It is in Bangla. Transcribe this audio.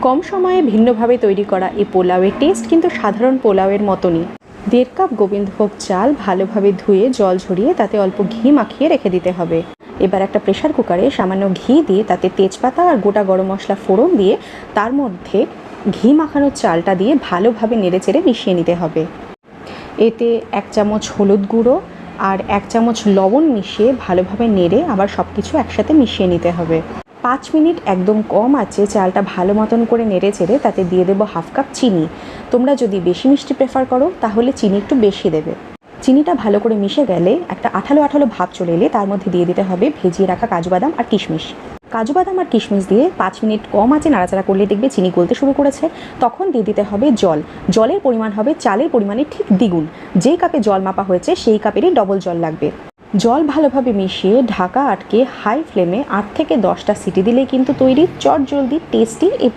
কম সময়ে ভিন্নভাবে তৈরি করা এই পোলাওয়ের টেস্ট কিন্তু সাধারণ পোলাওয়ের মতনই। 1.5 কাপ গোবিন্দভোগ চাল ভালোভাবে ধুয়ে জল ঝরিয়ে তাতে অল্প ঘি মাখিয়ে রেখে দিতে হবে। এবার একটা প্রেশার কুকারে সামান্য ঘি দিয়ে তাতে তেজপাতা আর গোটা গরম মশলা ফোড়ন দিয়ে তার মধ্যে ঘি মাখানো চালটা দিয়ে ভালোভাবে নেড়েচেড়ে মিশিয়ে নিতে হবে। এতে 1 চামচ হলুদ গুঁড়ো আর 1 চামচ লবণ মিশিয়ে ভালোভাবে নেড়ে আবার সব কিছু একসাথে মিশিয়ে নিতে হবে। 5 মিনিট একদম কম আঁচে চালটা ভালো মতন করে নেড়ে চেড়ে তাতে দিয়ে দেবো 1/2 কাপ চিনি। তোমরা যদি বেশি মিষ্টি প্রেফার করো তাহলে চিনি একটু বেশি দেবে। চিনিটা ভালো করে মিশে গেলে একটা আঠালো আঠালো ভাব চলে এলে তার মধ্যে দিয়ে দিতে হবে ভেজিয়ে রাখা কাজু বাদাম আর কিশমিশ। কাজু বাদাম আর কিশমিশ দিয়ে 5 মিনিট কম আঁচে নাড়াচাড়া করলে দেখবে চিনি গলতে শুরু করেছে। তখন দিয়ে দিতে হবে জল। জলের পরিমাণ হবে চালের পরিমাণে ঠিক দ্বিগুণ। যেই কাপে জল মাপা হয়েছে সেই কাপেরই ডবল জল লাগবে। জল ভালোভাবে মিশিয়ে ঢাকা আটকে হাই ফ্লেমে 8 থেকে 10টা সিটি দিলেই কিন্তু তৈরি চটজলদি টেস্টি এই